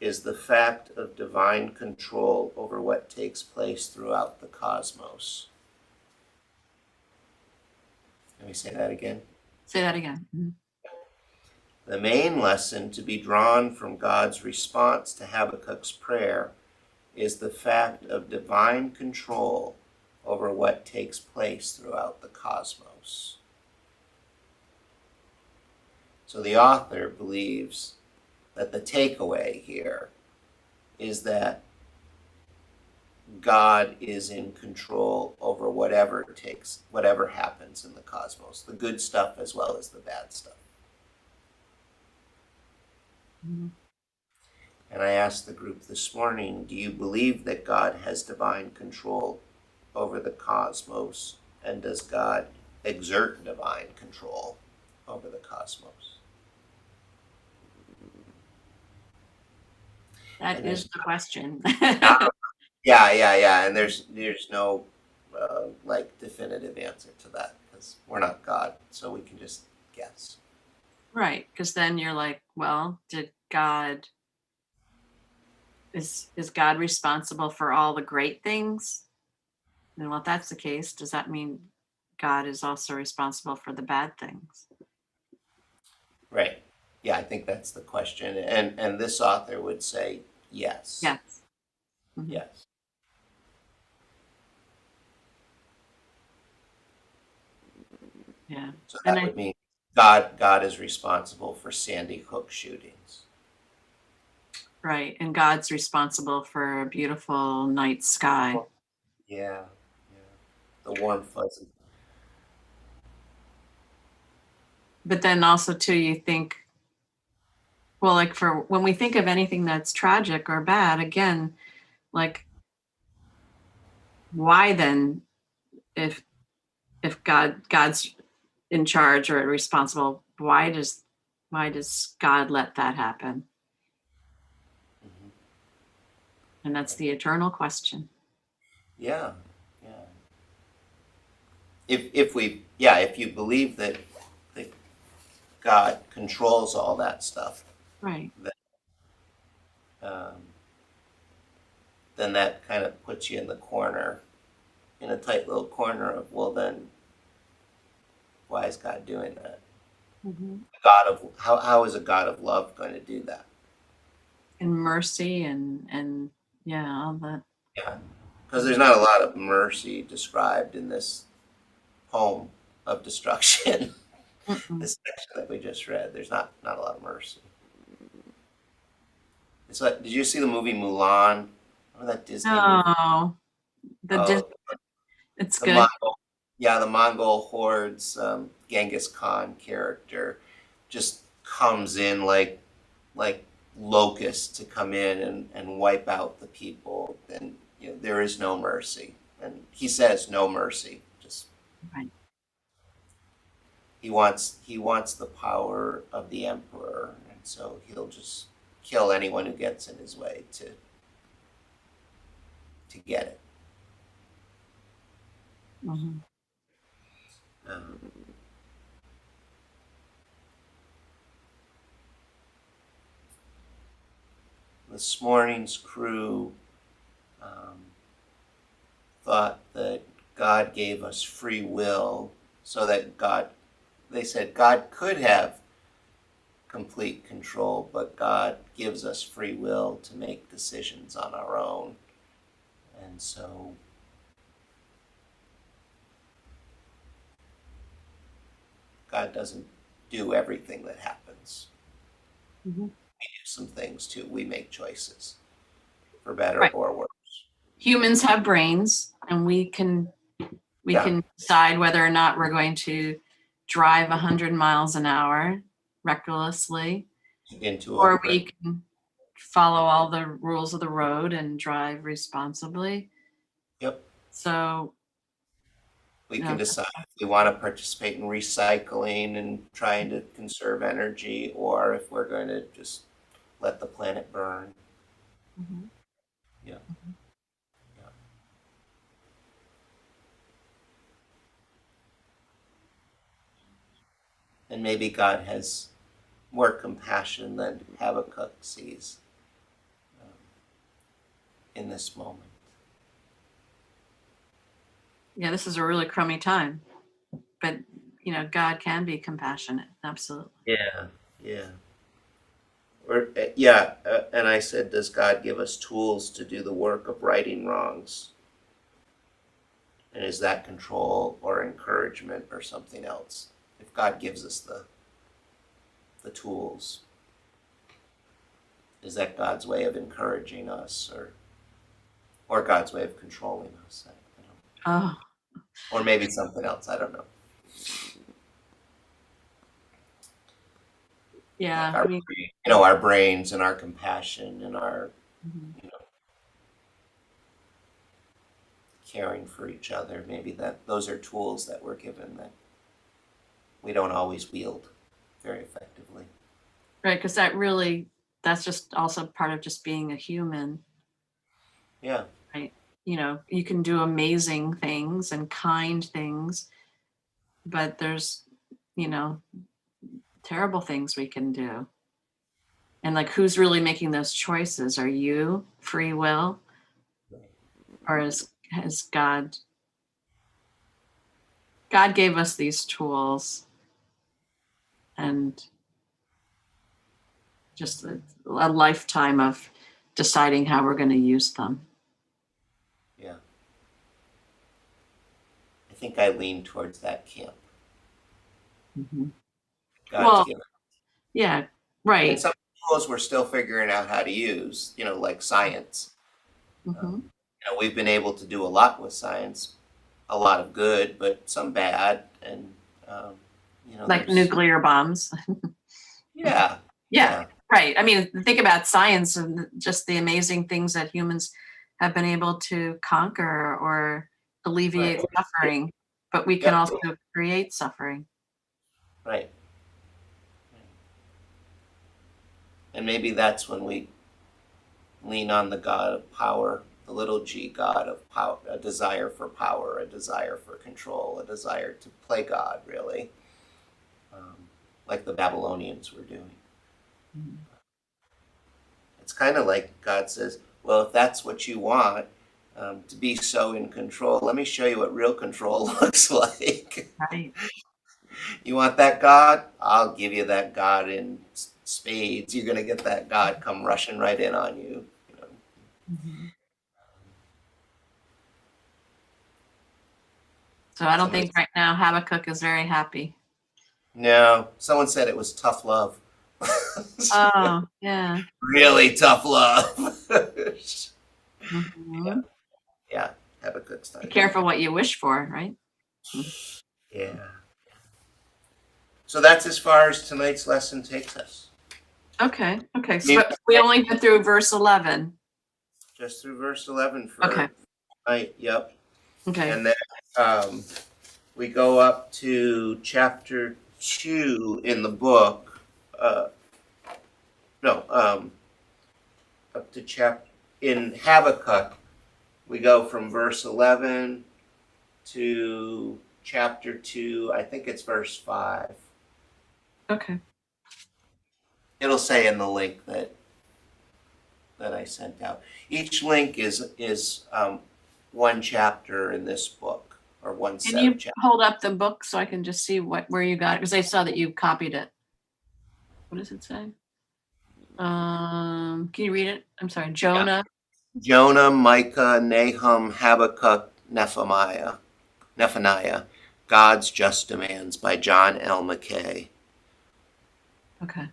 is the fact of divine control over what takes place throughout the cosmos. Let me say that again. Say that again. Mm-hmm. The main lesson to be drawn from God's response to Habakkuk's prayer is the fact of divine control over what takes place throughout the cosmos. So the author believes that the takeaway here is that God is in control over whatever happens in the cosmos, the good stuff as well as the bad stuff. Mm-hmm. And I asked the group this morning, do you believe that God has divine control over the cosmos? And does God exert divine control over the cosmos? That is the question. Yeah. And there's no definitive answer to that, because we're not God, so we can just guess. Right, because then you're like, well, is God responsible for all the great things? And well, if that's the case, does that mean God is also responsible for the bad things. Right. Yeah, I think that's the question. And this author would say yes. Yes. Mhm. Yes. Yeah. So And that would mean God is responsible for Sandy Hook shootings. right. And God's responsible for a beautiful night sky. Yeah. Yeah. The warm fuzzy. But then also too, you think, well, like for when we think of anything that's tragic or bad, again, like why then, if God's in charge or responsible, why does God let that happen? Mhm. And that's the eternal question. Yeah. Yeah. If you believe that God controls all that stuff, Right. um, then that kind of puts you in the corner, in a tight little corner of, well, then why is God doing that? Mhm. How is a God of love going to do that? And mercy and yeah, all that. Yeah, because there's not a lot of mercy described in this poem of destruction. Mm-mm. This section that we just read, there's not a lot of mercy. It's like, did you see the movie Mulan? Remember that Disney movie? No, Oh, it's the good. Mongol, yeah, the Mongol hordes, Genghis Khan character just comes in like locusts to come in and wipe out the people. And there is no mercy. And he says no mercy. Just Right. he wants the power of the emperor, and so he'll just kill anyone who gets in his way to get it. Mhm. Um, this morning's crew thought that God gave us free will, so that they said God could have complete control, but God gives us free will to make decisions on our own. And so God doesn't do everything that happens. Mhm. We do some things too. We make choices, for better Right. or worse. Humans have brains, and we Yeah, can decide whether or not we're going to drive 100 miles an hour recklessly, into a or brick. we can follow all the rules of the road and drive responsibly. Yep. So, We you can know, decide if we want to participate in recycling and trying to conserve energy, or if we're going to just let the planet burn. mhm, Yeah. mhm. Yeah. And maybe God has more compassion than Habakkuk sees um, in this moment. Yeah, this is a really crummy time, but God can be compassionate. Absolutely. Yeah, yeah. Yeah, and I said, does God give us tools to do the work of righting wrongs? And is that control or encouragement or something else? If God gives us the tools, is that God's way of encouraging us, or God's way of controlling us? I don't, Oh, or maybe something else. I don't know. Like yeah. I mean, our brains and our compassion and our mhm. you know caring for each other. Maybe that those are tools that we're given that we don't always wield very effectively. Right, because that's just also part of just being a human, Yeah, right? You can do amazing things and kind things, but there's, you know, terrible things we can do. And like, who's really making those choices? Are you free will, or has God God gave us these tools and just a lifetime of deciding how we're going to use them. Yeah. I think I lean towards that camp. Mm-hmm. God's Well, given. yeah, And right. some tools we're still figuring out how to use, like science. Mm-hmm. We've been able to do a lot with science, a lot of good, but some bad. And, Like there's, nuclear bombs. yeah, Yeah, yeah, right. I mean, think about science and just the amazing things that humans have been able to conquer or alleviate right, suffering, but we can yep, also create suffering. right. And maybe that's when we lean on the God of power, the little g God of power, a desire for power, a desire for control, a desire to play God, really, like the Babylonians were doing. Mhm. It's kind of like God says, well, if that's what you want, to be so in control, let me show you what real control looks like. Right. You want that God? I'll give you that God in spades. You're going to get that God come rushing right in on you. Mm-hmm. So I don't Somebody, think right now Habakkuk is very happy. no, someone said it was tough love. Oh, yeah. Really tough love. Mm-hmm. Yeah, Habakkuk's Be started. careful what you wish for, right? Yeah. So that's as far as tonight's lesson takes us. Okay. So we only went through verse 11. Just through verse 11 for Okay. tonight. Yep. Okay. And then we go up to chapter 2 in the book. Up to in Habakkuk, we go from verse 11 to chapter 2. I think it's verse 5. Okay. It'll say in the link that I sent out. Each link is one chapter in this book, or one Can set you of chapters. hold up the book so I can just see where you got it? Because I saw that you copied it. What does it say? Can you read it? I'm sorry. Jonah. Jonah, Micah, Nahum, Habakkuk, Nephaniah, God's Just Demands by John L. McKay. Okay.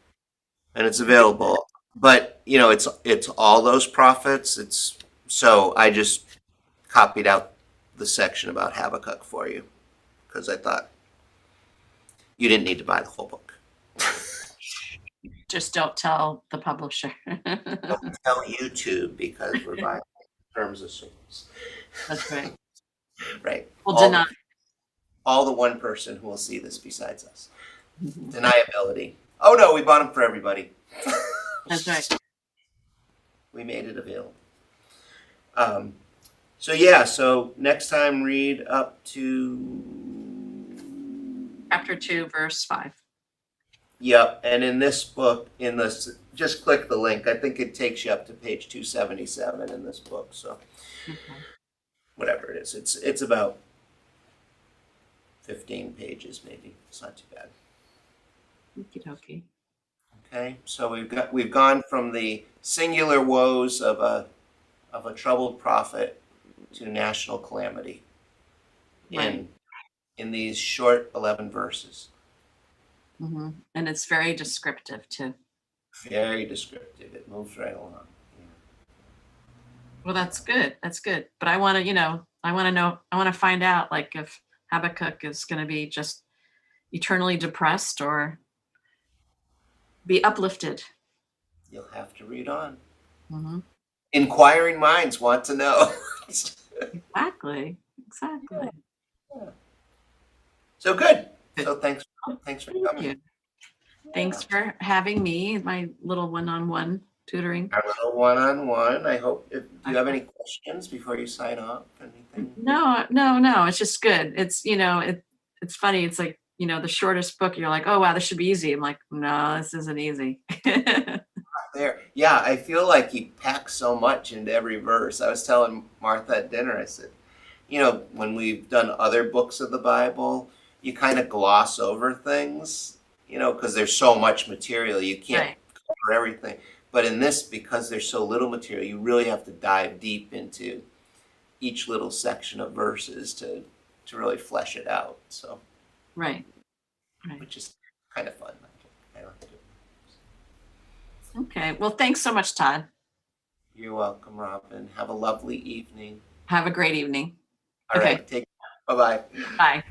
And it's available. But, it's all those prophets. So I just copied out the section about Habakkuk for you because I thought you didn't need to buy the whole book. Just don't tell the publisher. Don't tell YouTube because we're buying terms of service. That's right. Right. We'll deny. All the one person who will see this besides us. Mhm. Deniability. Oh no, we bought them for everybody. That's right. We made it available. So next time read up to Chapter 2, verse 5. Yep, and in this book, just click the link. I think it takes you up to page 277 in this book. So Okay. whatever it is, it's about 15 pages maybe. It's not too bad. Okie dokie. Okay, so we've gone from the singular woes of a troubled prophet to national calamity Right. in these short 11 verses. Mm-hmm. And it's very descriptive too. Very descriptive. It moves right along. Yeah. Well, that's good. That's good. But I want to find out like if Habakkuk is going to be just eternally depressed or be uplifted. You'll have to read on. Mm-hmm. Inquiring minds want to know. Exactly. Yeah. So good. Good. So thanks for Thank coming. you. Thanks for having me, my little one-on-one tutoring. Our little one-on-one. I hope. Do you have any questions before you sign off? Anything? No. It's just good. It's it's funny. It's like the shortest book. You're like, oh wow, this should be easy. I'm like, no, this isn't easy. There. Yeah, I feel like he packs so much into every verse. I was telling Martha at dinner, I said, when we've done other books of the Bible, you kind of gloss over things, because there's so much material, you can't Right. cover everything. But in this, because there's so little material, you really have to dive deep into each little section of verses to really flesh it out. So, Right. Right. which is kind of fun. I don't do it. Okay. Well, thanks so much, Todd. You're welcome, Robin. Have a lovely evening. Have a great evening. All Okay. right, take care. Bye-bye. Bye.